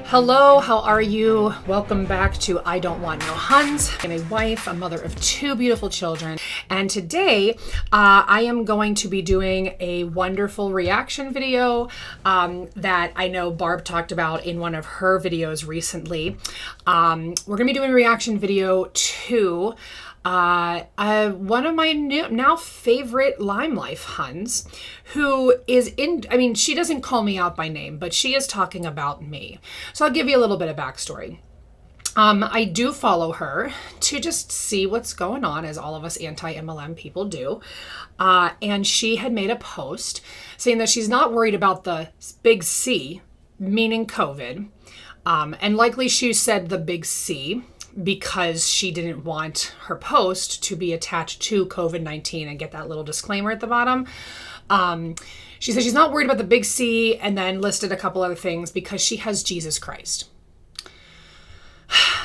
Hello, how are you? Welcome back to I Don't Want No Huns. I'm a wife, a mother of two beautiful children, and today I am going to be doing a wonderful reaction video that I know Barb talked about in one of her videos recently. We're going to be doing a reaction video to one of my now favorite Lime Life Huns, who is she doesn't call me out by name, but she is talking about me. So I'll give you a little bit of backstory. I do follow her to just see what's going on, as all of us anti-MLM people do. And she had made a post saying that she's not worried about the big C, meaning COVID. And likely she said the big C because she didn't want her post to be attached to COVID-19 and get that little disclaimer at the bottom. She said she's not worried about the big C, and then listed a couple other things because she has Jesus Christ.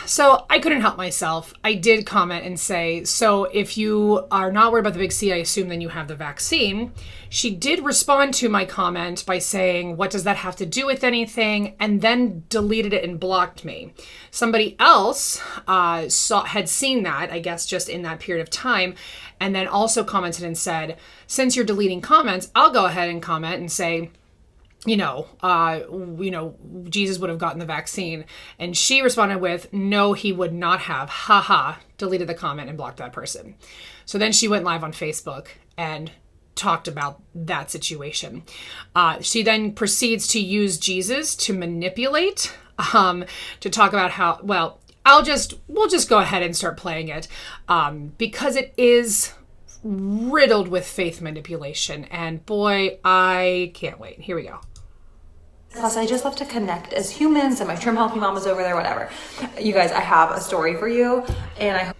So I couldn't help myself. I did comment and say, so if you are not worried about the big C, I assume then you have the vaccine. She did respond to my comment by saying, what does that have to do with anything? And then deleted it and blocked me. Somebody else had seen that, I guess, just in that period of time, and then also commented and said, since you're deleting comments, I'll go ahead and comment and say, Jesus would have gotten the vaccine. And she responded with, no, he would not have. Haha, deleted the comment and blocked that person. So then she went live on Facebook and talked about that situation. She then proceeds to use Jesus to manipulate, to talk about how, well, we'll just go ahead and start playing it, because it is riddled with faith manipulation. And boy, I can't wait. Here we go. Plus, I just love to connect as humans, and my trim healthy mom is over there, whatever. You guys, I have a story for you, and I hope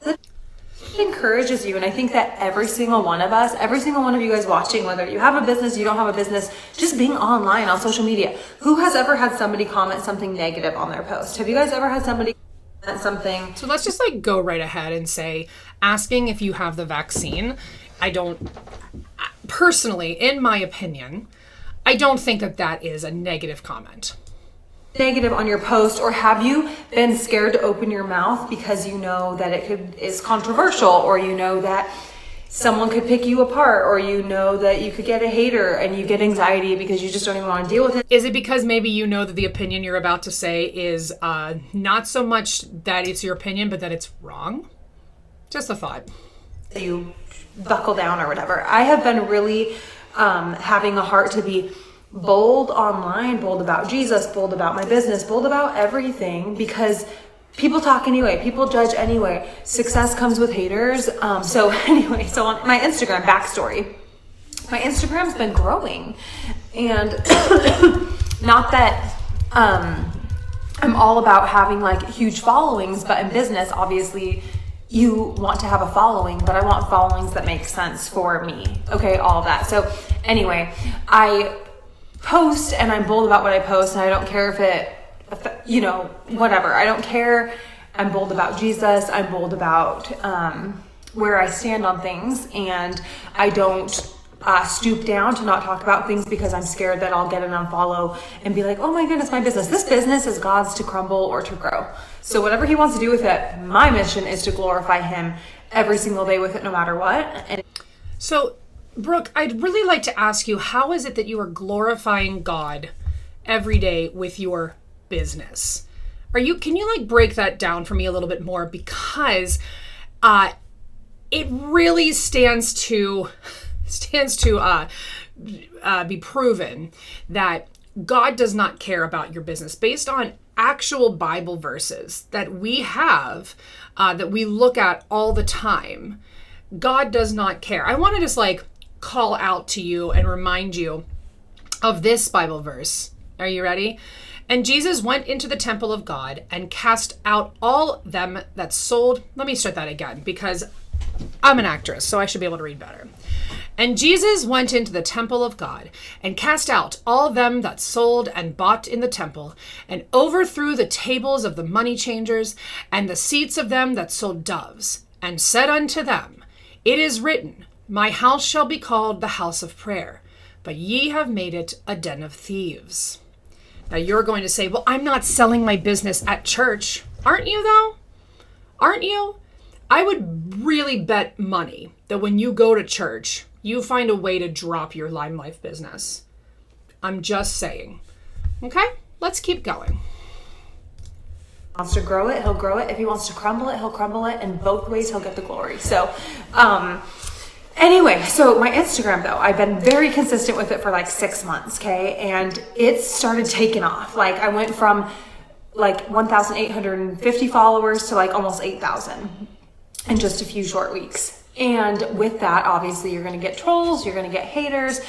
it encourages you. And I think that every single one of us, every single one of you guys watching, whether you have a business, you don't have a business, just being online on social media, who has ever had somebody comment something negative on their post? Have you guys ever had somebody comment something? So let's just go right ahead and say, asking if you have the vaccine. Personally, in my opinion, I don't think that is a negative comment. Negative on your post, or have you been scared to open your mouth because you know that is controversial, or you know that someone could pick you apart, or you know that you could get a hater and you get anxiety because you just don't even want to deal with it? Is it because maybe you know that the opinion you're about to say is not so much that it's your opinion, but that it's wrong? Just a thought. You buckle down or whatever. I have been really having a heart to be bold online, bold about Jesus, bold about my business, bold about everything, because people talk anyway, people judge anyway. Success comes with haters. So on my Instagram backstory, my Instagram's been growing, and not that I'm all about having huge followings, but in business, obviously, you want to have a following, but I want followings that make sense for me. Okay, all of that. So anyway, I post and I'm bold about what I post, and I don't care if whatever. I don't care. I'm bold about Jesus. I'm bold about where I stand on things, and I don't stoop down to not talk about things because I'm scared that I'll get an unfollow and be like, oh my goodness, my business. This business is God's to crumble or to grow. So whatever he wants to do with it, my mission is to glorify him every single day with it, no matter what. And so, Brooke, I'd really like to ask you, how is it that you are glorifying God every day with your business? Can you break that down for me a little bit more? Because it really stands to be proven that God does not care about your business based on actual Bible verses that we have, that we look at all the time. God does not care. I want to just call out to you and remind you of this Bible verse. Are you ready? And Jesus went into the temple of God and cast out all them that sold. Let me start that again, because I'm an actress, so I should be able to read better. And Jesus went into the temple of God and cast out all them that sold and bought in the temple, and overthrew the tables of the money changers and the seats of them that sold doves, and said unto them, it is written, my house shall be called the house of prayer, but ye have made it a den of thieves. Now you're going to say, well, I'm not selling my business at church. Aren't you though? Aren't you? I would really bet money that when you go to church, you find a way to drop your Lime Life business. I'm just saying. Okay, let's keep going. Wants to grow it, he'll grow it. If he wants to crumble it, he'll crumble it. In both ways, he'll get the glory. So, anyway, so my Instagram though, I've been very consistent with it for like 6 months, okay? And it started taking off. Like I went from like 1,850 followers to like almost 8,000 in just a few short weeks. And with that, obviously you're going to get trolls, you're going to get haters.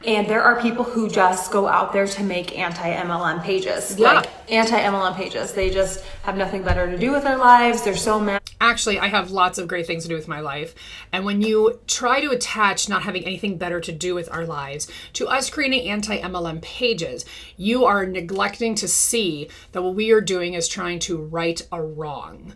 And there are people who just go out there to make anti-MLM pages. Yeah. Like anti-MLM pages. They just have nothing better to do with their lives. They're so mad. Actually, I have lots of great things to do with my life. And when you try to attach not having anything better to do with our lives to us creating anti-MLM pages, you are neglecting to see that what we are doing is trying to right a wrong.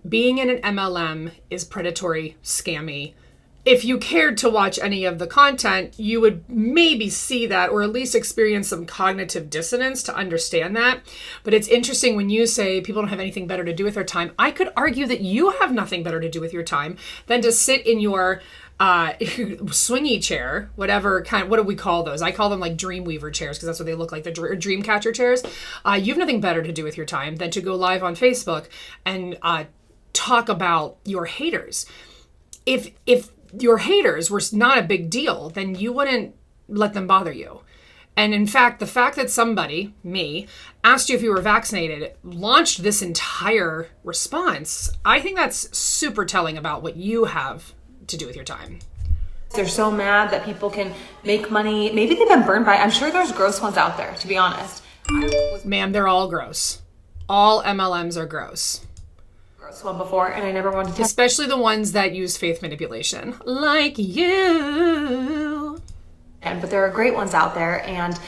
Being in an MLM is predatory, scammy. If you cared to watch any of the content, you would maybe see that or at least experience some cognitive dissonance to understand that. But it's interesting when you say people don't have anything better to do with their time. I could argue that you have nothing better to do with your time than to sit in your swingy chair, whatever kind, what do we call those? I call them like Dreamweaver chairs because that's what they look like, the Dreamcatcher chairs. You have nothing better to do with your time than to go live on Facebook and talk about your haters. If your haters were not a big deal, then you wouldn't let them bother you. And in fact, the fact that somebody, me, asked you if you were vaccinated, launched this entire response, I think that's super telling about what you have to do with your time. They're so mad that people can make money. Maybe they've been burned by, I'm sure there's gross ones out there, to be honest. Ma'am, they're all gross. All MLMs are gross. One before, and I never wanted to. Especially the ones that use faith manipulation, like you. But there are great ones out there, and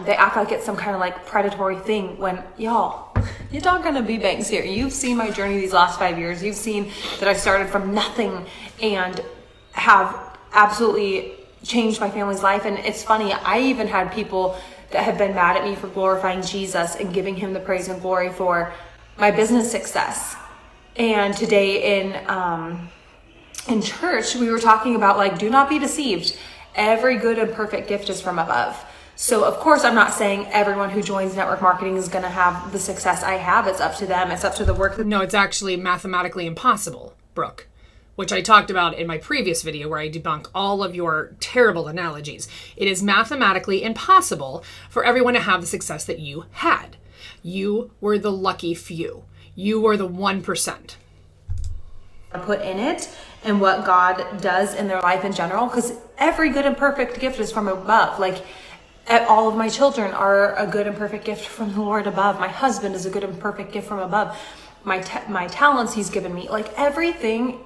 they act like it's some kind of like predatory thing when, y'all, you're not gonna be banks here. You've seen my journey these last 5 years. You've seen that I started from nothing and have absolutely changed my family's life. And it's funny, I even had people that have been mad at me for glorifying Jesus and giving him the praise and glory for my business success. And today in church, we were talking about like, do not be deceived. Every good and perfect gift is from above. So of course, I'm not saying everyone who joins network marketing is going to have the success I have. It's up to them. It's up to the work. No, it's actually mathematically impossible, Brooke, which I talked about in my previous video where I debunk all of your terrible analogies. It is mathematically impossible for everyone to have the success that you had. You were the lucky few. You were the 1%. Put in it and what God does in their life in general, because every good and perfect gift is from above. Like all of my children are a good and perfect gift from the Lord above. My husband is a good and perfect gift from above. My talents he's given me, like everything,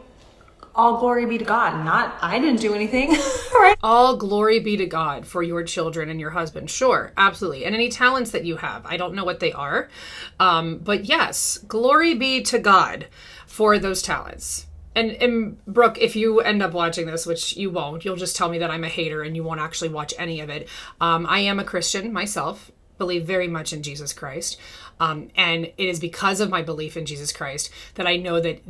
all glory be to God. Not, I didn't do anything. Right? All glory be to God for your children and your husband. Sure, absolutely. And any talents that you have. I don't know what they are. But yes, glory be to God for those talents. And Brooke, if you end up watching this, which you won't, you'll just tell me that I'm a hater and you won't actually watch any of it. I am a Christian myself, believe very much in Jesus Christ. And it is because of my belief in Jesus Christ that I know that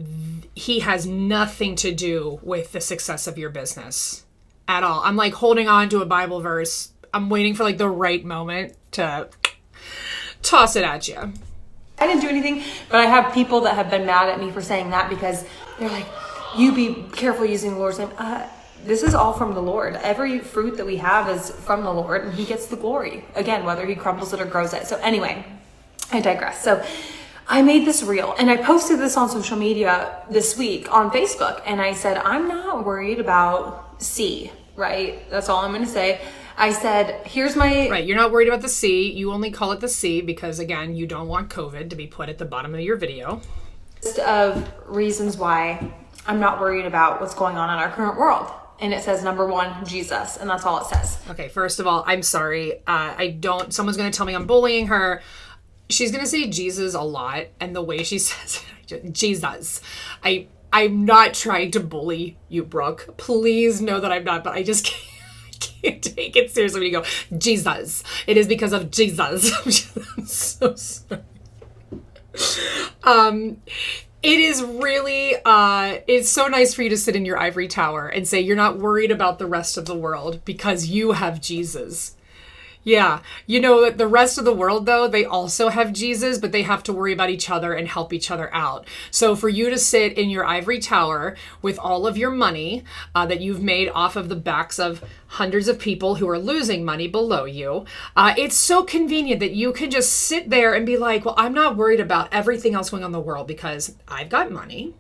he has nothing to do with the success of your business at all. I'm like holding on to a Bible verse. I'm waiting for like the right moment to toss it at you. I didn't do anything, but I have people that have been mad at me for saying that because they're like, you be careful using the Lord's name. This is all from the Lord. Every fruit that we have is from the Lord and he gets the glory. Again, whether he crumbles it or grows it. So anyway, I digress. So I made this reel and I posted this on social media this week on Facebook. And I said, I'm not worried about C, right? That's all I'm going to say. I said, here's my... Right, you're not worried about the C. You only call it the C because, again, you don't want COVID to be put at the bottom of your video. List of reasons why I'm not worried about what's going on in our current world. And it says, number one, Jesus. And that's all it says. Okay, first of all, I'm sorry. Someone's going to tell me I'm bullying her. She's going to say Jesus a lot. And the way she says it, Jesus. I'm not trying to bully you, Brooke. Please know that I'm not, but I just can't. Take it seriously when you go, Jesus. It is because of Jesus. I'm so sorry. It is really, it's so nice for you to sit in your ivory tower and say you're not worried about the rest of the world because you have Jesus. Yeah. You know, the rest of the world, though, they also have Jesus, but they have to worry about each other and help each other out. So for you to sit in your ivory tower with all of your money that you've made off of the backs of hundreds of people who are losing money below you, it's so convenient that you can just sit there and be like, well, I'm not worried about everything else going on in the world because I've got money,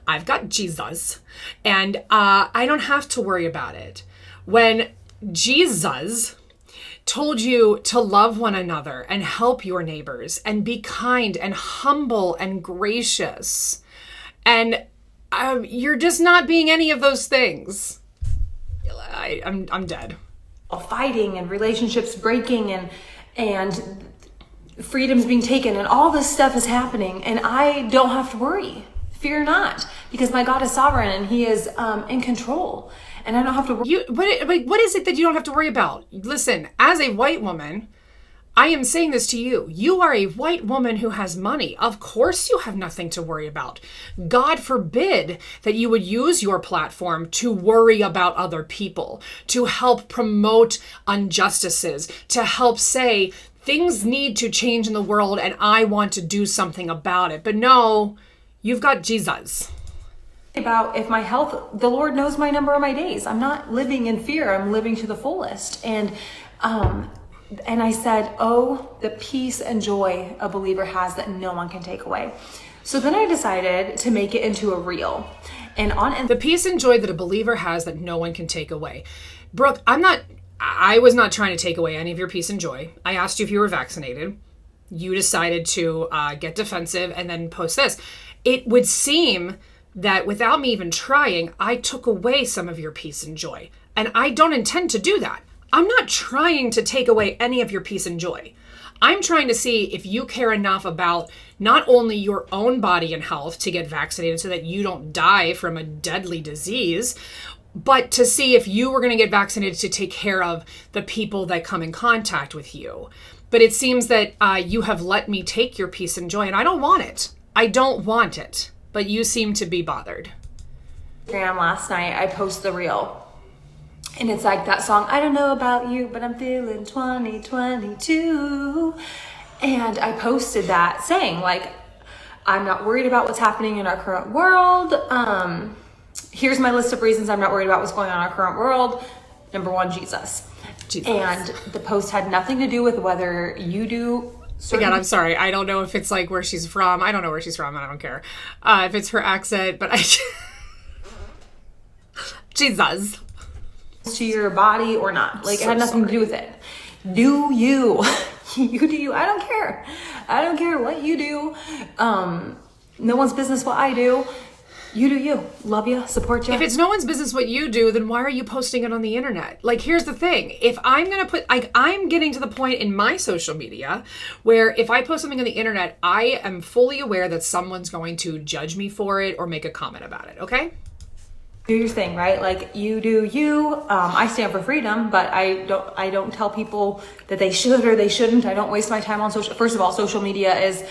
I've got Jesus, and I don't have to worry about it. When Jesus told you to love one another and help your neighbors and be kind and humble and gracious, and you're just not being any of those things, I'm dead. Fighting and relationships breaking and freedoms being taken and all this stuff is happening, and I don't have to worry. Fear not, because my God is sovereign and He is in control. And I don't have to worry. What is it that you don't have to worry about? Listen, as a white woman, I am saying this to you. You are a white woman who has money. Of course you have nothing to worry about. God forbid that you would use your platform to worry about other people, to help promote injustices, to help say things need to change in the world and I want to do something about it. But no, you've got Jesus. About if my health, the Lord knows my number of my days. I'm not living in fear. I'm living to the fullest. And I said, oh, the peace and joy a believer has that no one can take away. So then I decided to make it into a reel. And the peace and joy that a believer has that no one can take away. Brooke, I was not trying to take away any of your peace and joy. I asked you if you were vaccinated. You decided to get defensive and then post this. It would seem that without me even trying, I took away some of your peace and joy. And I don't intend to do that. I'm not trying to take away any of your peace and joy. I'm trying to see if you care enough about not only your own body and health to get vaccinated so that you don't die from a deadly disease, but to see if you were going to get vaccinated to take care of the people that come in contact with you. But it seems that you have let me take your peace and joy, and I don't want it. I don't want it. But you seem to be bothered. Last night, I posted the reel. And it's like that song, I don't know about you, but I'm feeling 2022. And I posted that saying, like, I'm not worried about what's happening in our current world. Here's my list of reasons I'm not worried about what's going on in our current world. Number one, Jesus. And the post had nothing to do with whether you do. Again, I'm sorry. I don't know if it's like where she's from. I don't know where she's from, and I don't care if it's her accent. But Jesus, to your body or not, like it had nothing to do with it. Do you? You do you. I don't care. I don't care what you do. No one's business what I do. You do you. Love you. Support you. If it's no one's business what you do, then why are you posting it on the internet? Like, here's the thing. If I'm going to I'm getting to the point in my social media where if I post something on the internet, I am fully aware that someone's going to judge me for it or make a comment about it. Okay? Do your thing, right? Like you do you. I stand for freedom, but I don't tell people that they should or they shouldn't. I don't waste my time on social. First of all, social media is,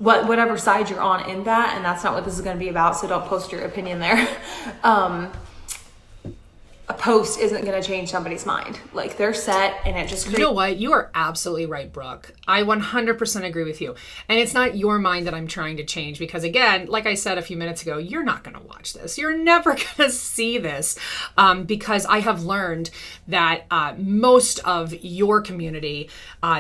whatever side you're on in that, and that's not what this is going to be about, so don't post your opinion there. A post isn't going to change somebody's mind. Like, they're set, and it just... You know what? You are absolutely right, Brooke. I 100% agree with you. And it's not your mind that I'm trying to change, because again, like I said a few minutes ago, you're not going to watch this. You're never going to see this, because I have learned that most of your community,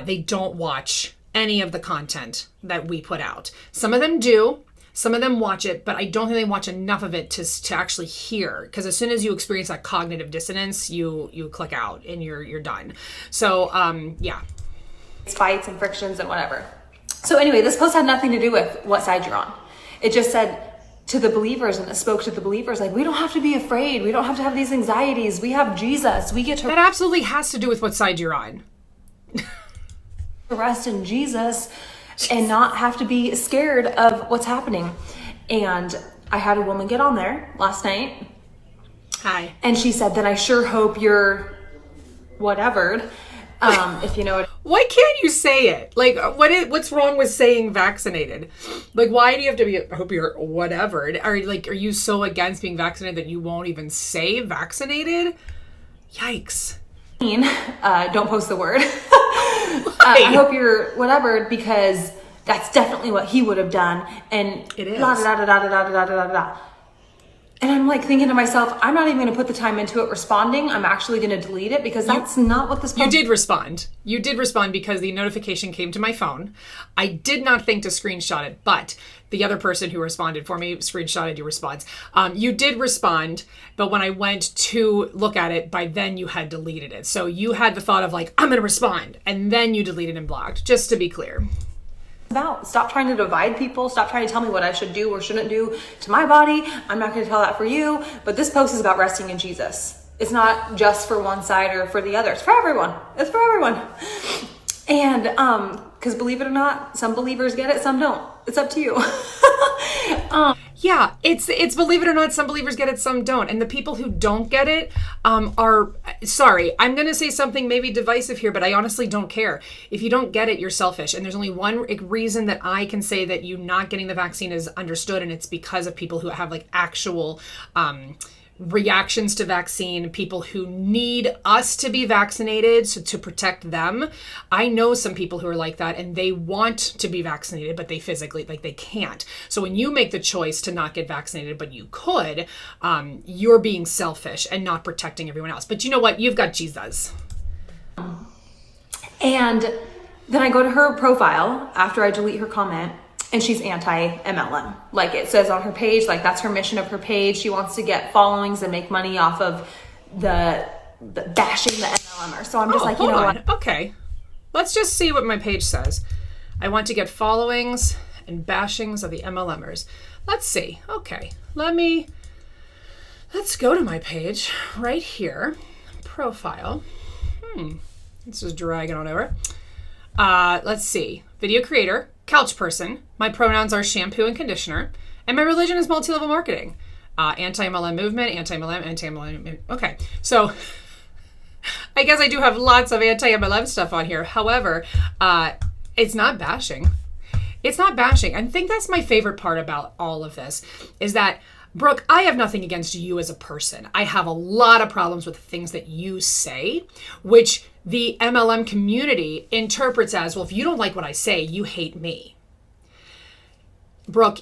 they don't watch any of the content that we put out. Some of them do. Some of them watch it, but I don't think they watch enough of it to actually hear. Because as soon as you experience that cognitive dissonance, you click out and you're done. So yeah, it's fights and frictions and whatever. So anyway, this post had nothing to do with what side you're on. It just said to the believers, and it spoke to the believers, like, we don't have to be afraid. We don't have to have these anxieties. We have Jesus. We get to... That absolutely has to do with what side you're on. Rest in Jesus and not have to be scared of what's happening. And I had a woman get on there last night Hi. And she said, then I sure hope you're whatevevered. If you know what. Why can't you say it? Like, what's wrong with saying vaccinated? Like, why do you have to be, I hope you're whatever? Are you so against being vaccinated that you won't even say vaccinated? Yikes. Don't post the word. I hope you're whatever, because that's definitely what he would have done. And it is. Da, da, da, da, da, da, da, da, da. And I'm like thinking to myself, I'm not even going to put the time into it responding. I'm actually going to delete it because that's not what this post. You did respond. You did respond because the notification came to my phone. I did not think to screenshot it, but the other person who responded for me screenshotted your response. You did respond, but when I went to look at it, by then you had deleted it. So you had the thought of like, I'm going to respond, and then you deleted and blocked, just to be clear. About. Stop trying to divide people. Stop trying to tell me what I should do or shouldn't do to my body. I'm not going to tell that for you. But this post is about resting in Jesus. It's not just for one side or for the other. It's for everyone. It's for everyone. And because believe it or not, some believers get it, some don't. It's up to you. Yeah, it's believe it or not, some believers get it, some don't. And the people who don't get it are, sorry, I'm going to say something maybe divisive here, but I honestly don't care. If you don't get it, you're selfish. And there's only one reason that I can say that you not getting the vaccine is understood, and it's because of people who have like actual reactions to vaccine, people who need us to be vaccinated to protect them. I know some people who are like that, and they want to be vaccinated, but they physically, like, they can't. So when you make the choice to not get vaccinated, but you could, you're being selfish and not protecting everyone else. But you know what? You've got Jesus. And then I go to her profile after I delete her comment, and she's anti-MLM. Like it says on her page, like that's her mission of her page. She wants to get followings and make money off of the bashing the MLMer. So I'm just like, you know what? Okay. Let's just see what my page says. I want to get followings and bashings of the MLMers. Let's see. Okay. Let's go to my page right here. Profile. Let's just drag it on over. Let's see. Video creator. Couch person. My pronouns are shampoo and conditioner. And my religion is multi-level marketing. Anti-MLM movement, anti-MLM. Okay, so I guess I do have lots of anti-MLM stuff on here. However, it's not bashing. It's not bashing. I think that's my favorite part about all of this is that, Brooke, I have nothing against you as a person. I have a lot of problems with the things that you say, which the MLM community interprets as, well, if you don't like what I say, you hate me. Brooke,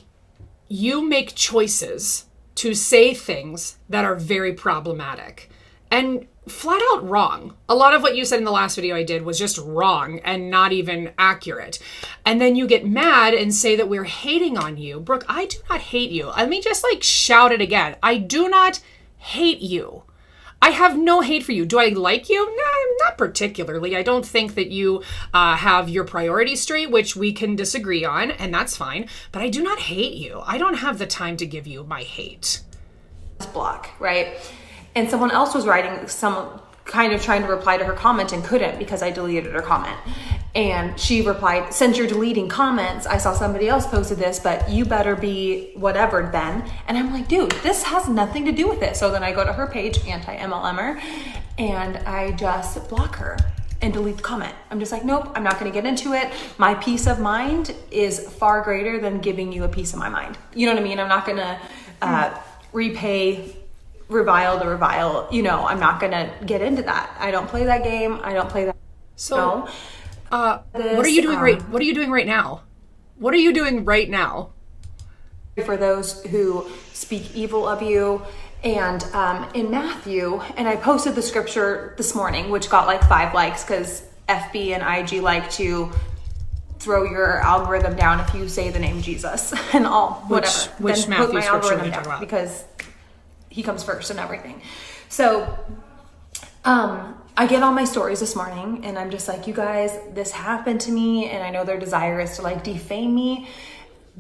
you make choices to say things that are very problematic and flat out wrong. A lot of what you said in the last video I did was just wrong and not even accurate. And then you get mad and say that we're hating on you. Brooke, I do not hate you. Let me just shout it again. I do not hate you. I have no hate for you. Do I like you? No, not particularly. I don't think that you have your priorities straight, which we can disagree on, and that's fine. But I do not hate you. I don't have the time to give you my hate. Block, right? And someone else was writing some kind of trying to reply to her comment and couldn't because I deleted her comment. And she replied, since you're deleting comments, I saw somebody else posted this, but you better be whatever then. And I'm like, dude, this has nothing to do with it. So then I go to her page, anti-MLMer, and I just block her and delete the comment. I'm just like, nope, I'm not going to get into it. My peace of mind is far greater than giving you a piece of my mind. You know what I mean? I'm not going to revile to revile. You know, I'm not going to get into that. I don't play that game. I don't play that. So, what are you doing what are you doing right now? What are you doing right now? For those who speak evil of you. And in Matthew, and I posted the scripture this morning, which got 5 likes because FB and IG like to throw your algorithm down if you say the name Jesus and all, whatever. Which then Matthew put my scripture algorithm down because he comes first and everything. So I get on my stories this morning and I'm just like, you guys, this happened to me, and I know their desire is to defame me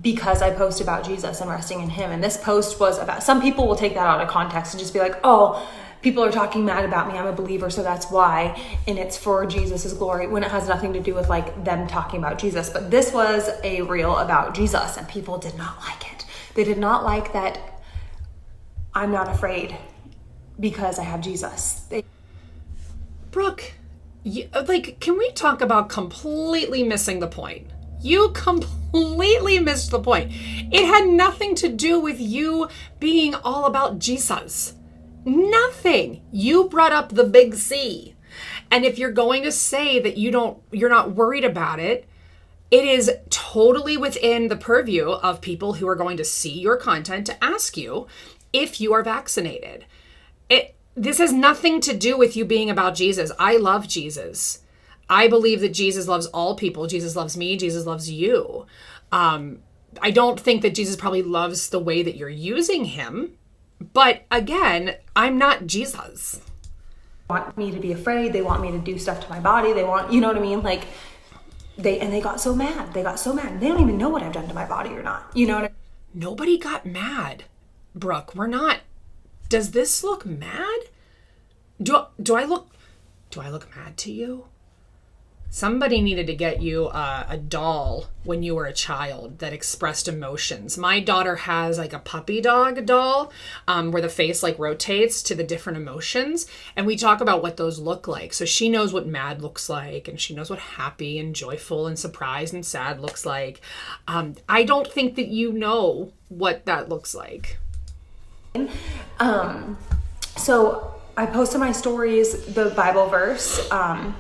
because I post about Jesus and resting in him. And this post was about, some people will take that out of context and just be like, oh, people are talking mad about me, I'm a believer, so that's why, and it's for Jesus's glory, when it has nothing to do with them talking about Jesus. But this was a reel about Jesus, and people did not like it. They did not like that I'm not afraid because I have Jesus. Brooke, can we talk about completely missing the point? You completely missed the point. It had nothing to do with you being all about Jesus. Nothing. You brought up the big C. And if you're going to say that you're not worried about it, it is totally within the purview of people who are going to see your content to ask you if you are vaccinated. This has nothing to do with you being about Jesus. I love Jesus. I believe that Jesus loves all people. Jesus loves me. Jesus loves you. I don't think that Jesus probably loves the way that you're using him. But again, I'm not Jesus. They want me to be afraid. They want me to do stuff to my body. They want, you know what I mean? Like, they got so mad. They got so mad. They don't even know what I've done to my body or not. You know what I mean? Nobody got mad, Brooke. We're not. Does this look mad? Do I look mad to you? Somebody needed to get you a doll when you were a child that expressed emotions. My daughter has like a puppy dog doll where the face like rotates to the different emotions. And we talk about what those look like. So she knows what mad looks like, and she knows what happy and joyful and surprised and sad looks like. I don't think that you know what that looks like. So I posted my stories, the Bible verse, which one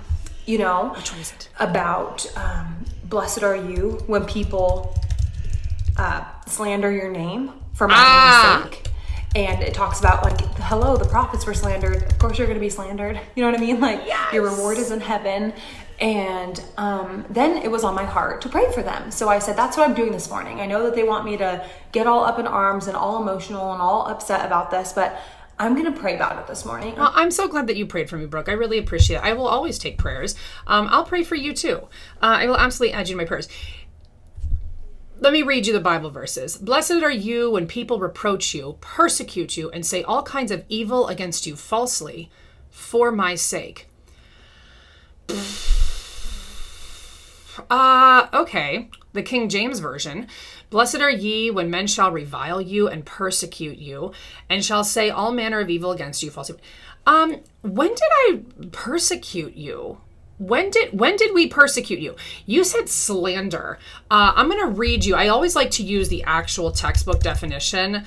is it? About blessed are you when people slander your name for my name's sake. And it talks about like, hello, the prophets were slandered. Of course you're going to be slandered. You know what I mean? Like, yes. Your reward is in heaven. And then it was on my heart to pray for them. So I said, that's what I'm doing this morning. I know that they want me to get all up in arms and all emotional and all upset about this, but I'm going to pray about it this morning. Well, I'm so glad that you prayed for me, Brooke. I really appreciate it. I will always take prayers. I'll pray for you too. I will absolutely add you to my prayers. Let me read you the Bible verses. Blessed are you when people reproach you, persecute you, and say all kinds of evil against you falsely for my sake. Okay. The King James Version. Blessed are ye when men shall revile you and persecute you, and shall say all manner of evil against you falsely. When did I persecute you? When did we persecute you? You said slander. I'm going to read you. I always like to use the actual textbook definition,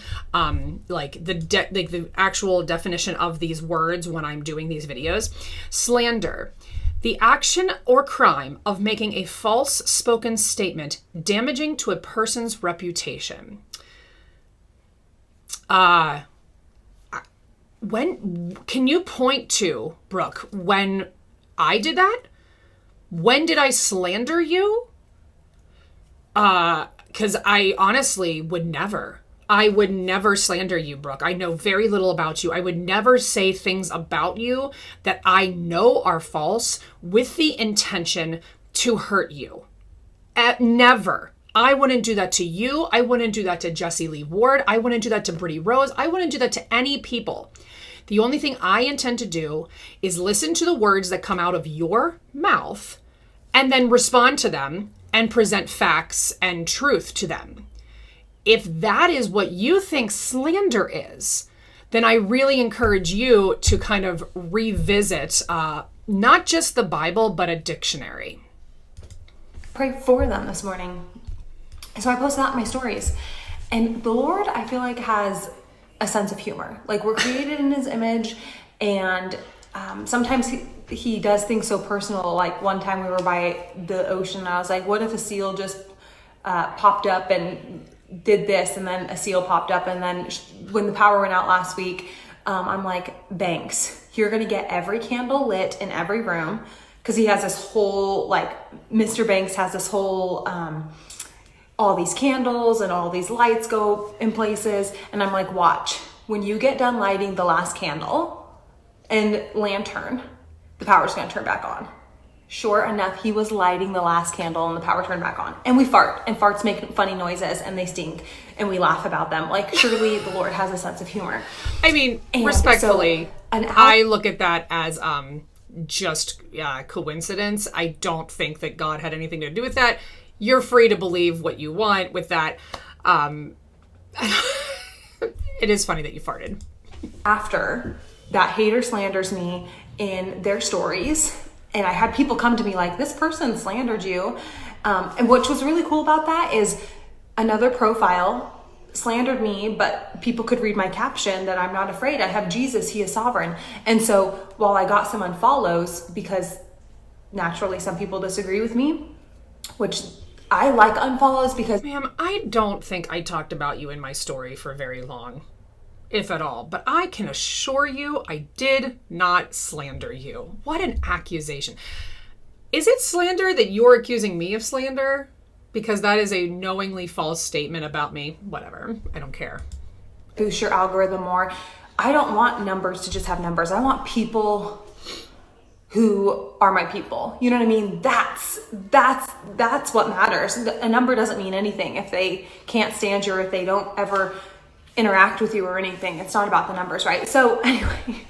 like the actual definition of these words when I'm doing these videos. Slander. The action or crime of making a false spoken statement damaging to a person's reputation. When can you point to, Brooke, when I did that? When did I slander you? Because I honestly would never. I would never slander you, Brooke. I know very little about you. I would never say things about you that I know are false with the intention to hurt you. Never. I wouldn't do that to you. I wouldn't do that to Jessie Lee Ward. I wouldn't do that to Brittany Rose. I wouldn't do that to any people. The only thing I intend to do is listen to the words that come out of your mouth and then respond to them and present facts and truth to them. If that is what you think slander is, then I really encourage you to kind of revisit not just the Bible, but a dictionary. Pray for them this morning. So I posted that in my stories. And the Lord, I feel like, has a sense of humor. Like, we're created in his image, and sometimes he does things so personal. Like, one time we were by the ocean, and I was like, what if a seal just popped up and did this, and then a seal popped up, and then when the power went out last week, I'm like, Banks, you're gonna get every candle lit in every room, because he has this whole, like, Mr. Banks has this whole all these candles and all these lights go in places, and I'm like, watch, when you get done lighting the last candle and lantern, the power's gonna turn back on. Sure enough, he was lighting the last candle and the power turned back on. And we fart, and farts make funny noises, and they stink, and we laugh about them. Like, surely the Lord has a sense of humor. I mean, and respectfully, I look at that as just coincidence. I don't think that God had anything to do with that. You're free to believe what you want with that. It is funny that you farted. After that hater slanders me in their stories. And I had people come to me like, this person slandered you. And what was really cool about that is another profile slandered me, but people could read my caption that I'm not afraid. I have Jesus. He is sovereign. And so while I got some unfollows, because naturally some people disagree with me, which I like unfollows because... Ma'am, I don't think I talked about you in my story for very long, if at all. But I can assure you I did not slander you. What an accusation. Is it slander that you're accusing me of slander? Because that is a knowingly false statement about me. Whatever. I don't care. Boost your algorithm more. I don't want numbers to just have numbers. I want people who are my people. You know what I mean? That's what matters. A number doesn't mean anything if they can't stand you or if they don't ever interact with you or anything. It's not about the numbers, right? So anyway.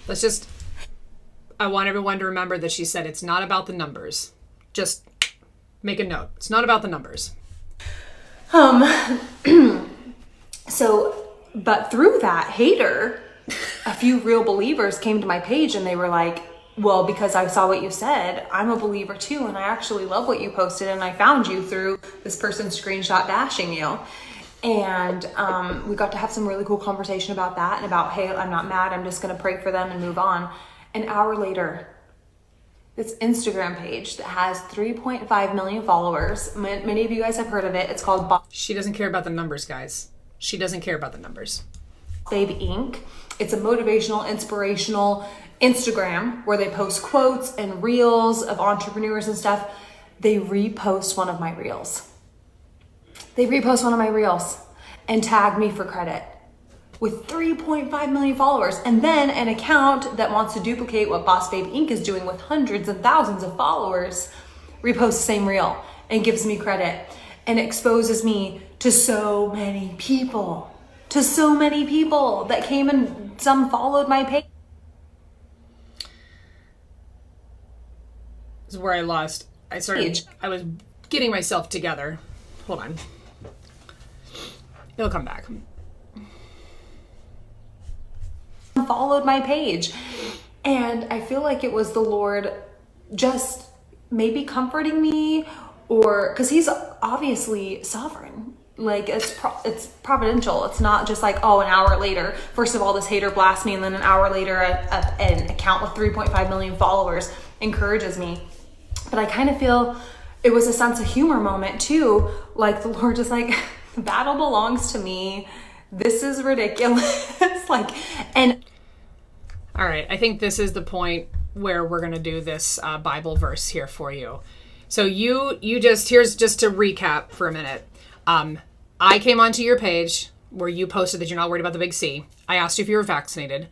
I want everyone to remember that she said it's not about the numbers. Just make a note. It's not about the numbers. But through that hater, a few real believers came to my page and they were like, well, because I saw what you said, I'm a believer too. And I actually love what you posted. And I found you through this person's screenshot bashing you. And we got to have some really cool conversation about that and about, hey, I'm not mad. I'm just going to pray for them and move on. An hour later, this Instagram page that has 3.5 million followers. Many of you guys have heard of it. It's called She doesn't care about the numbers, guys. She doesn't care about the numbers. Babe Inc. It's a motivational, inspirational Instagram where they post quotes and reels of entrepreneurs and stuff. They repost one of my reels. And tag me for credit with 3.5 million followers. And then an account that wants to duplicate what Boss Babe Inc. is doing with hundreds and thousands of followers reposts the same reel and gives me credit and exposes me to so many people that came and some followed my page. This is where I lost. I was getting myself together. Hold on. It'll come back. Followed my page. And I feel like it was the Lord just maybe comforting me, or because he's obviously sovereign. Like it's providential. It's not just like, oh, an hour later, first of all, this hater blasts me. And then an hour later, an account with 3.5 million followers encourages me. But I kind of feel it was a sense of humor moment too. Like the Lord just like, the battle belongs to me. This is ridiculous. And all right, I think this is the point where we're going to do this Bible verse here for you. So here's just to recap for a minute. I came onto your page where you posted that you're not worried about the big C. I asked you if you were vaccinated.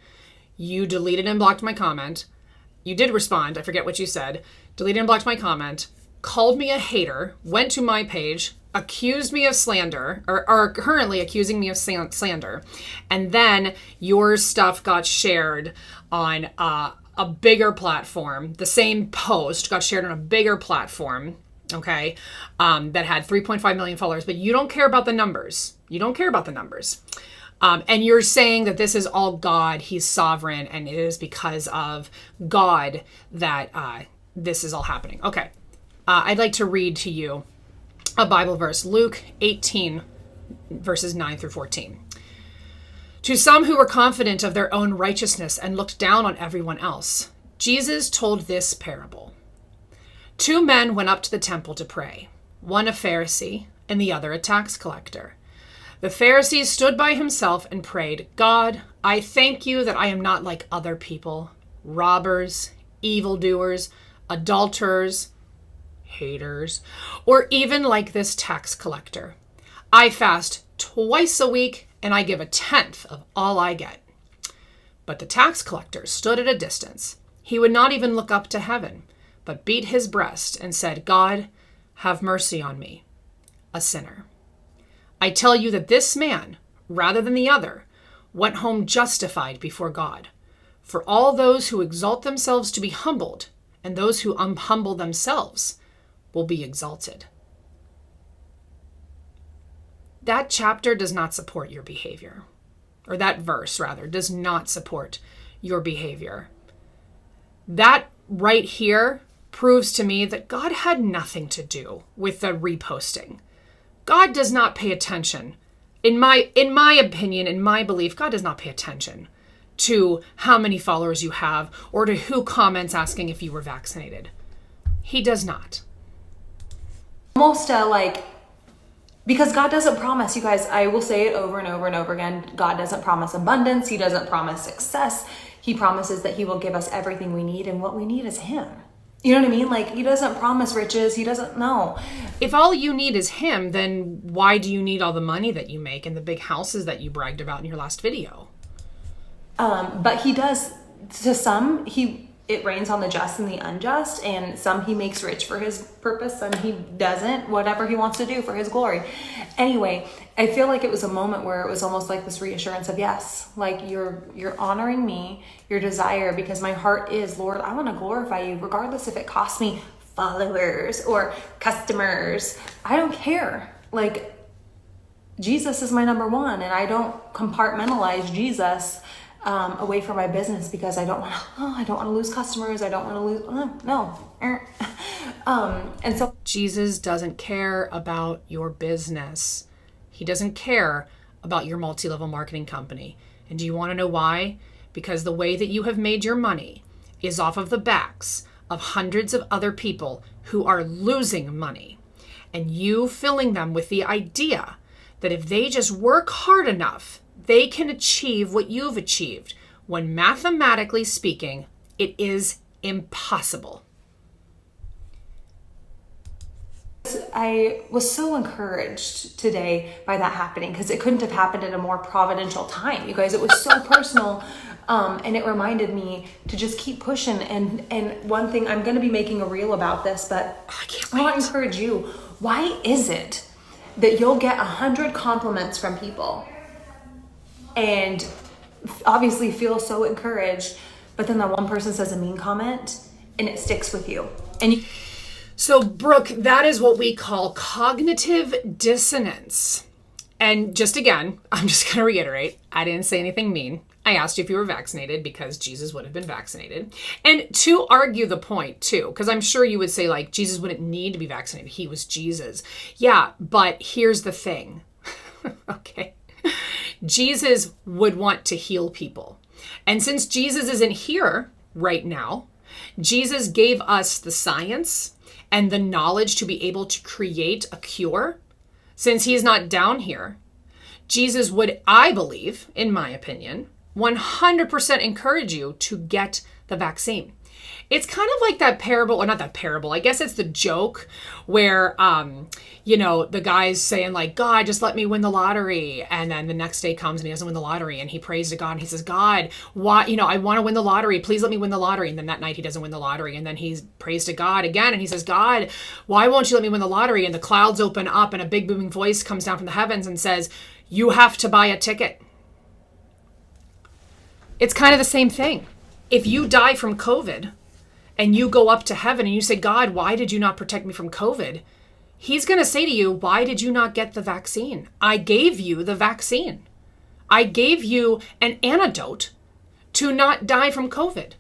You deleted and blocked my comment. You did respond. I forget what you said. Deleted and blocked my comment. Called me a hater. Went to my page. Accused me of slander, or are currently accusing me of slander. And then your stuff got shared on a bigger platform. The same post got shared on a bigger platform, okay, that had 3.5 million followers. But you don't care about the numbers. And you're saying that this is all God. He's sovereign. And it is because of God that this is all happening. Okay. I'd like to read to you a Bible verse, Luke 18, verses 9 through 14. To some who were confident of their own righteousness and looked down on everyone else, Jesus told this parable. 2 men went up to the temple to pray, one a Pharisee and the other a tax collector. The Pharisee stood by himself and prayed, God, I thank you that I am not like other people, robbers, evildoers, adulterers, haters, or even like this tax collector. I fast twice a week and I give 1/10 of all I get. But the tax collector stood at a distance. He would not even look up to heaven, but beat his breast and said, God, have mercy on me, a sinner. I tell you that this man, rather than the other, went home justified before God. For all those who exalt themselves to be humbled, and those who humble themselves will be exalted. That chapter does not support your behavior, or that verse rather does not support your behavior. That right here proves to me that God had nothing to do with the reposting. God does not pay attention. In my opinion, in my belief, God does not pay attention to how many followers you have or to who comments asking if you were vaccinated. He does not. Almost because God doesn't promise, you guys, I will say it over and over and over again. God doesn't promise abundance. He doesn't promise success. He promises that he will give us everything we need, and what we need is him. You know what I mean? Like, he doesn't promise riches. He doesn't know. If all you need is him, then why do you need all the money that you make and the big houses that you bragged about in your last video? But he does, to some, it rains on the just and the unjust, and some he makes rich for his purpose, some he doesn't, whatever he wants to do for his glory. Anyway, I feel like it was a moment where it was almost like this reassurance of, yes, like you're honoring me, your desire, because my heart is, Lord, I want to glorify you regardless if it costs me followers or customers. I don't care. Like, Jesus is my number one, and I don't compartmentalize Jesus away from my business because I don't want to lose customers. I don't want to lose, no. And so Jesus doesn't care about your business. He doesn't care about your multi-level marketing company. And do you want to know why? Because the way that you have made your money is off of the backs of hundreds of other people who are losing money. And you filling them with the idea that if they just work hard enough, they can achieve what you've achieved, when mathematically speaking, it is impossible. I was so encouraged today by that happening, because it couldn't have happened at a more providential time. You guys, it was so personal. And it reminded me to just keep pushing. And one thing, I'm going to be making a reel about this, but I want to encourage you. Why is it that you'll get 100 compliments from people and obviously feel so encouraged, but then that one person says a mean comment and it sticks with you? So, Brooke, that is what we call cognitive dissonance. And just again, I'm just going to reiterate, I didn't say anything mean. I asked you if you were vaccinated because Jesus would have been vaccinated. And to argue the point too, because I'm sure you would say like, Jesus wouldn't need to be vaccinated. He was Jesus. Yeah, but here's the thing. Okay. Jesus would want to heal people. And since Jesus isn't here right now, Jesus gave us the science and the knowledge to be able to create a cure. Since he's not down here, Jesus would, I believe, in my opinion, 100% encourage you to get the vaccine. It's kind of like that parable, or not that parable, I guess it's the joke where, the guy's saying like, God, just let me win the lottery. And then the next day comes and he doesn't win the lottery, and he prays to God and he says, God, why, I want to win the lottery. Please let me win the lottery. And then that night he doesn't win the lottery. And then he prays to God again and he says, God, why won't you let me win the lottery? And the clouds open up and a big booming voice comes down from the heavens and says, you have to buy a ticket. It's kind of the same thing. If you die from COVID and you go up to heaven and you say, God, why did you not protect me from COVID? He's going to say to you, why did you not get the vaccine? I gave you the vaccine. I gave you an antidote to not die from COVID.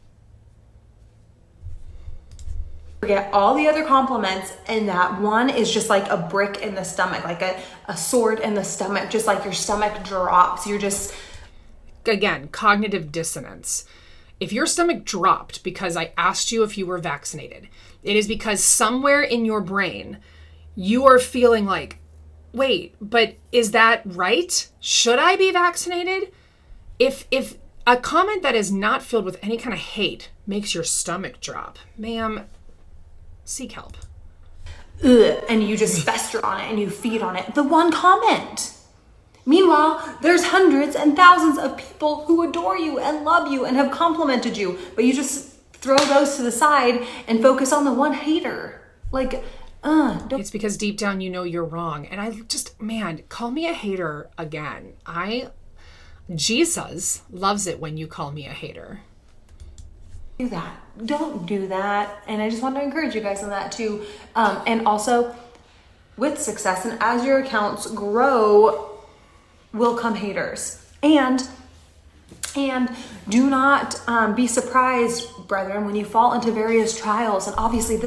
Forget all the other compliments, and that one is just like a brick in the stomach, like a sword in the stomach, just like your stomach drops. You're just... Again, cognitive dissonance. If your stomach dropped because I asked you if you were vaccinated, it is because somewhere in your brain, you are feeling like, wait, but is that right? Should I be vaccinated? If a comment that is not filled with any kind of hate makes your stomach drop, ma'am, seek help. And you just fester on it and you feed on it. The one comment. Meanwhile, there's hundreds and thousands of people who adore you and love you and have complimented you, but you just throw those to the side and focus on the one hater. Like, don't. It's because deep down you know you're wrong. And I just, man, call me a hater again. Jesus loves it when you call me a hater. Do that. Don't do that. And I just want to encourage you guys on that too. And also with success, and as your accounts grow, will come haters. And And do not be surprised, brethren, when you fall into various trials. And obviously,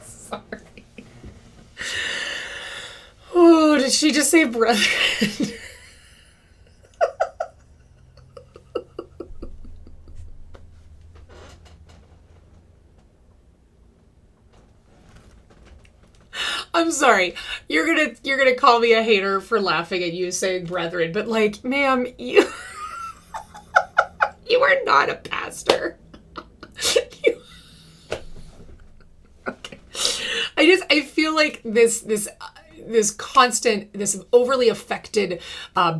Sorry. Oh, did she just say brethren? I'm sorry. You're gonna call me a hater for laughing at you saying brethren, but like, ma'am, you you are not a pastor. You, okay. I feel like this constant, this overly affected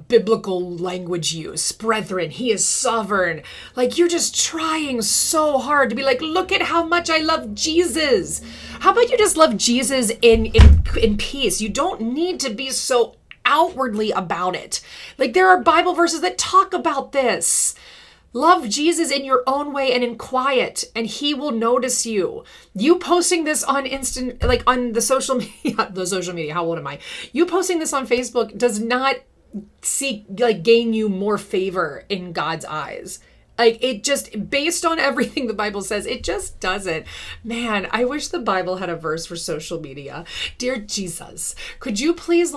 biblical language use. Brethren, he is sovereign. Like, you're just trying so hard to be like, look at how much I love Jesus. How about you just love Jesus in peace? You don't need to be so outwardly about it. Like, there are Bible verses that talk about this. Love Jesus in your own way and in quiet, and he will notice you. You posting this on on the social media, how old am I? You posting this on Facebook does not gain you more favor in God's eyes. Like, it just, based on everything the Bible says, it just doesn't. Man, I wish the Bible had a verse for social media. Dear Jesus, could you please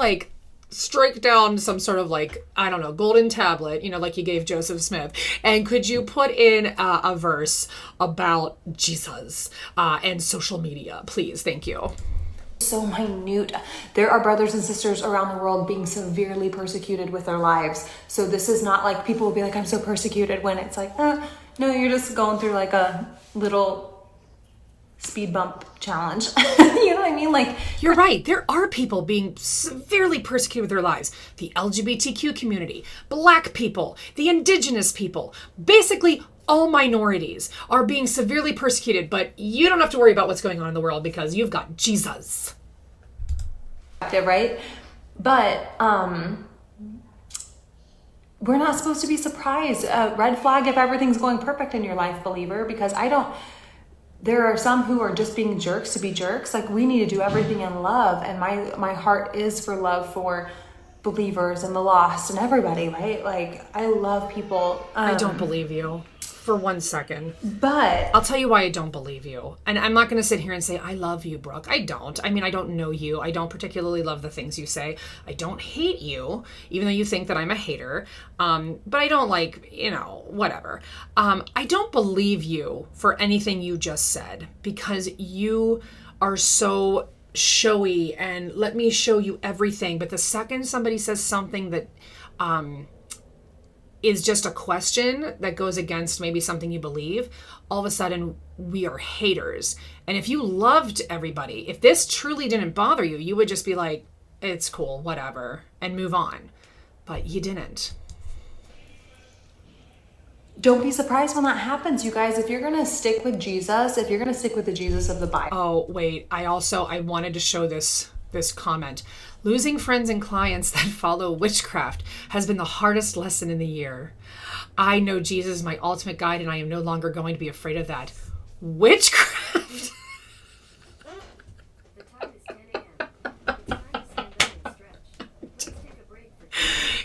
strike down some sort of I don't know, golden tablet, like you gave Joseph Smith. And could you put in a verse about Jesus and social media, please? Thank you. So minute. There are brothers and sisters around the world being severely persecuted with their lives. So this is not like people will be like, I'm so persecuted, when it's like, no, you're just going through like a little speed bump challenge. You know what I mean? Like, you're right. There are people being severely persecuted with their lives. The LGBTQ community, Black people, the indigenous people, basically all minorities are being severely persecuted, but you don't have to worry about what's going on in the world because you've got Jesus. Right? But we're not supposed to be surprised. Red flag if everything's going perfect in your life, believer, because there are some who are just being jerks to be jerks. Like, we need to do everything in love. And my heart is for love for believers and the lost and everybody, right? Like, I love people. I don't believe you for 1 second. But I'll tell you why I don't believe you. And I'm not going to sit here and say, I love you, Brooke. I don't. I mean, I don't know you. I don't particularly love the things you say. I don't hate you, even though you think that I'm a hater. But I don't whatever. I don't believe you for anything you just said, because you are so showy and let me show you everything. But the second somebody says something that is just a question that goes against maybe something you believe, all of a sudden we are haters. And if you loved everybody, if this truly didn't bother you, you would just be like, it's cool, whatever, and move on. But you didn't. Don't be surprised when that happens, you guys. If you're going to stick with Jesus, if you're going to stick with the Jesus of the Bible. Oh, wait. I wanted to show this comment. Losing friends and clients that follow witchcraft has been the hardest lesson in the year. I know Jesus is my ultimate guide, and I am no longer going to be afraid of that. Witchcraft?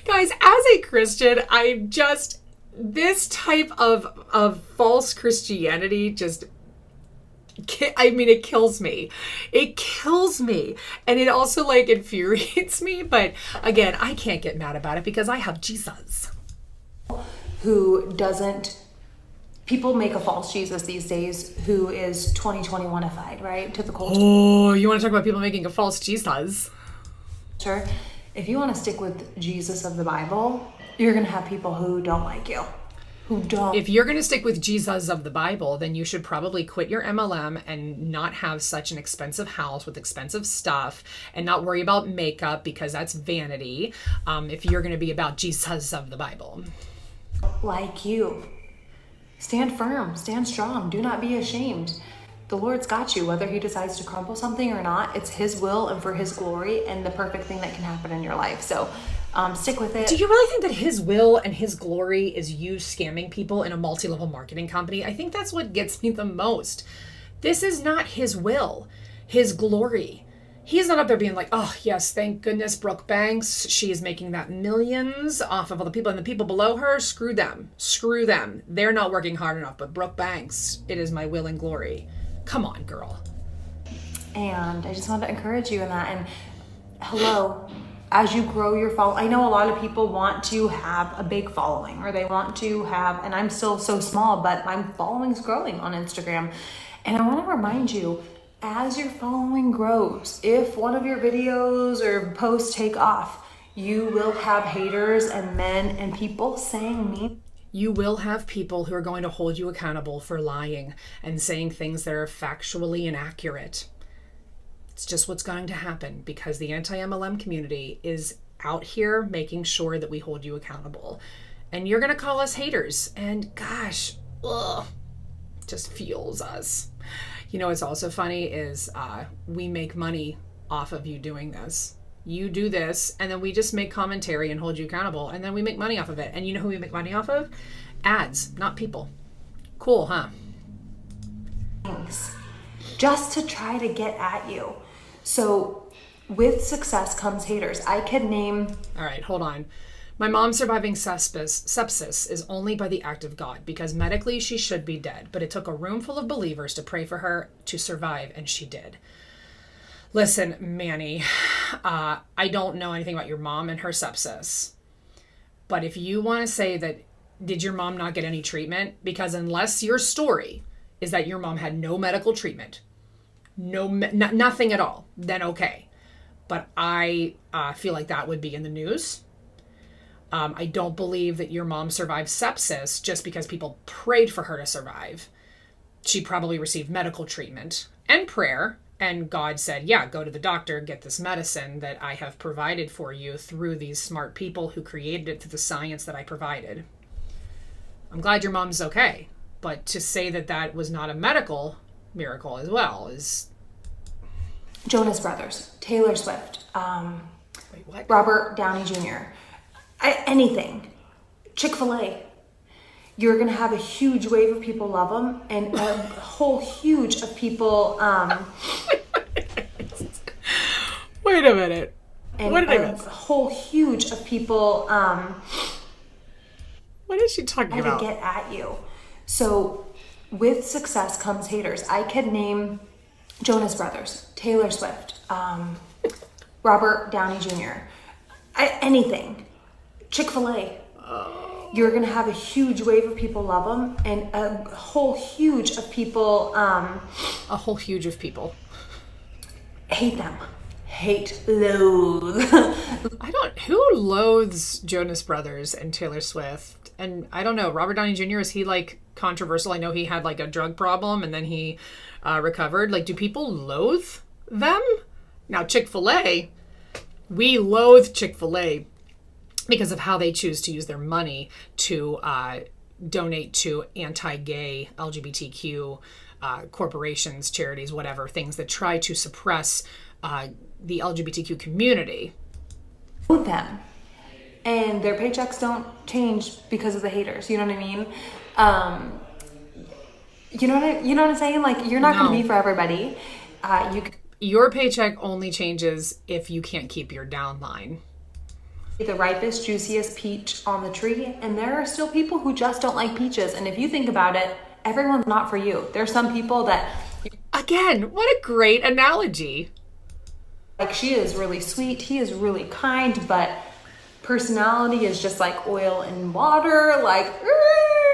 Guys, as a Christian, this type of false Christianity just, it kills me. It kills me. And it also infuriates me. But again, I can't get mad about it because I have Jesus. People make a false Jesus these days who is 2021ified, right? To the culture. Oh, you want to talk about people making a false Jesus? Sure. If you want to stick with Jesus of the Bible, you're going to have people who don't like you. If you're going to stick with Jesus of the Bible, then you should probably quit your MLM and not have such an expensive house with expensive stuff and not worry about makeup because that's vanity. If you're going to be about Jesus of the Bible. Like you. Stand firm, stand strong, do not be ashamed. The Lord's got you, whether he decides to crumble something or not. It's his will and for his glory and the perfect thing that can happen in your life. So stick with it. Do you really think that his will and his glory is you scamming people in a multi-level marketing company? I think that's what gets me the most. This is not his will, his glory. He's not up there being like, oh, yes, thank goodness Brooke Banks. She is making that millions off of all the people. And the people below her, screw them. Screw them. They're not working hard enough. But Brooke Banks, it is my will and glory. Come on, girl. And I just wanted to encourage you in that. And hello, as you grow your following, I know a lot of people want to have a big following, or they want to have, and I'm still so small, but my following's growing on Instagram. And I want to remind you, as your following grows, if one of your videos or posts take off, you will have haters and men and people saying mean. You will have people who are going to hold you accountable for lying and saying things that are factually inaccurate. It's just what's going to happen because the anti-MLM community is out here making sure that we hold you accountable. And you're going to call us haters. And gosh, just fuels us. You know what's also funny is we make money off of you doing this. You do this, and then we just make commentary and hold you accountable, and then we make money off of it. And you know who we make money off of? Ads, not people. Cool, huh? Things just to try to get at you. So with success comes haters. I could name... All right, hold on. My mom surviving sepsis is only by the act of God because medically she should be dead, but it took a room full of believers to pray for her to survive, and she did. Listen, Manny, I don't know anything about your mom and her sepsis, but if you want to say that, did your mom not get any treatment? Because unless your story is that your mom had no medical treatment, nothing at all, then okay. But I feel like that would be in the news. I don't believe that your mom survived sepsis just because people prayed for her to survive. She probably received medical treatment and prayer, and God said, yeah, go to the doctor, get this medicine that I have provided for you through these smart people who created it through the science that I provided. I'm glad your mom's okay, but to say that that was not a medical miracle as well is... Jonas Brothers, Taylor Swift, Wait, what? Robert Downey Jr., anything, Chick-fil-A, you're going to have a huge wave of people love them and a whole huge of people. Wait a minute. And what did I a miss? whole huge of people. What is she talking about? To get at you. So with success comes haters. I could name Jonas Brothers, Taylor Swift, Robert Downey Jr., anything. Chick-fil-A. You're going to have a huge wave of people love them and a whole huge of people... a whole huge of people. Hate them. Loathe. Who loathes Jonas Brothers and Taylor Swift? And I don't know, Robert Downey Jr., is he like controversial? I know he had like a drug problem and then he recovered. Like, do people loathe them? Now, Chick-fil-A, we loathe Chick-fil-A because of how they choose to use their money to donate to anti-gay, LGBTQ corporations, charities, whatever, things that try to suppress the LGBTQ community. With them. And their paychecks don't change because of the haters. You know what I mean? You know what I'm saying? Like, you're not going to be for everybody. Your paycheck only changes if you can't keep your downline. The ripest, juiciest peach on the tree, and there are still people who just don't like peaches. And if you think about it, everyone's not for you. There's some people that... Again, what a great analogy. Like, she is really sweet, he is really kind, but personality is just like oil and water, like,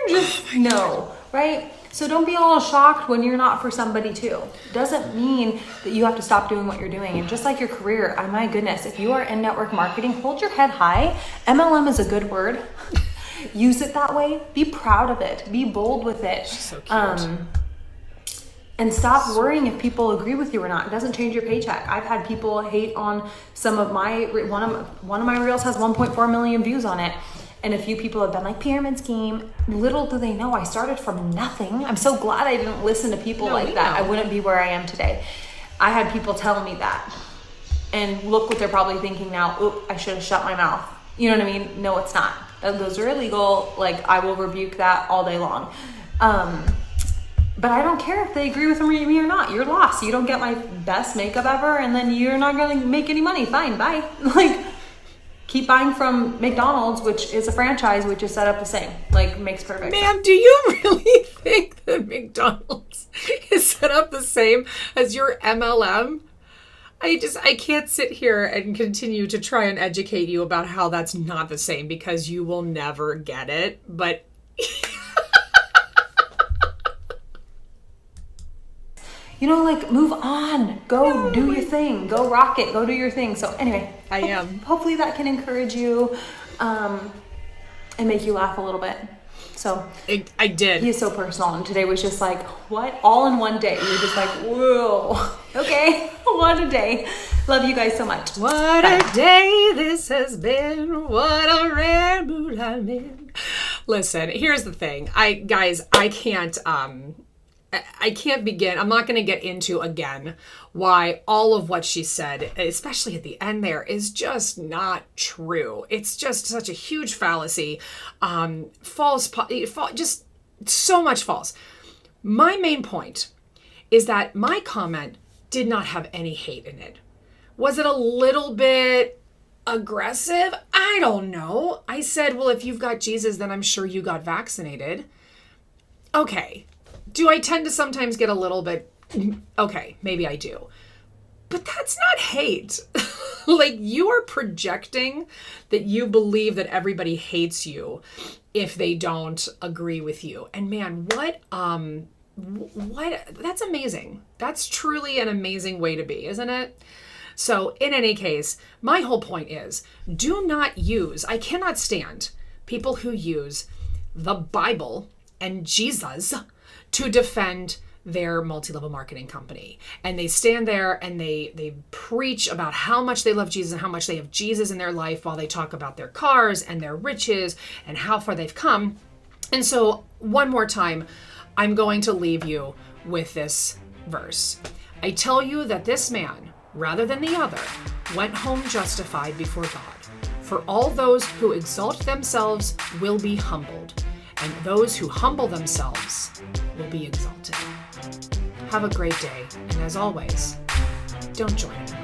just no, right? So don't be all shocked when you're not for somebody too. Doesn't mean that you have to stop doing what you're doing. And just like your career, oh my goodness, if you are in network marketing, hold your head high. MLM is a good word. Use it that way. Be proud of it. Be bold with it. So cute. And stop worrying if people agree with you or not. It doesn't change your paycheck. I've had people hate on some of my, one of my reels has 1.4 million views on it. And a few people have been like, pyramid scheme. Little do they know I started from nothing. I'm so glad I didn't listen to people like that. I wouldn't be where I am today. I had people tell me that. And look what they're probably thinking now. Oop, I should have shut my mouth. You know what I mean? No, it's not. Those are illegal. Like, I will rebuke that all day long. But I don't care if they agree with me or not. You're lost. You don't get my best makeup ever, and then you're not going to make any money. Fine, bye. Like, keep buying from McDonald's, which is a franchise, which is set up the same. Like, makes perfect sense. Ma'am, do you really think that McDonald's is set up the same as your MLM? I can't sit here and continue to try and educate you about how that's not the same, because you will never get it. But like, move on. Go do your thing. Go rock it. Go do your thing. So anyway, I am. Hopefully that can encourage you and make you laugh a little bit. So I did. He's so personal, and today was just like, what? All in one day. You're just like, whoa. Okay, what a day. Love you guys so much. What Bye. a day this has been. What a rare mood I'm in. Listen, here's the thing. I can't begin. I'm not going to get into again why all of what she said, especially at the end there, is just not true. It's just such a huge fallacy. False, just so much false. My main point is that my comment did not have any hate in it. Was it a little bit aggressive? I don't know. I said, well, if you've got Jesus, then I'm sure you got vaccinated. Okay. Do I tend to sometimes get a little bit, okay, maybe I do. But that's not hate. Like, you are projecting that you believe that everybody hates you if they don't agree with you. And man, what, that's amazing. That's truly an amazing way to be, isn't it? So in any case, my whole point is, do not use, I cannot stand people who use the Bible and Jesus to defend their multi-level marketing company. And they stand there and they preach about how much they love Jesus and how much they have Jesus in their life while they talk about their cars and their riches and how far they've come. And so one more time, I'm going to leave you with this verse. I tell you that this man, rather than the other, went home justified before God. For all those who exalt themselves will be humbled, and those who humble themselves will be exalted. Have a great day, and as always, don't join me.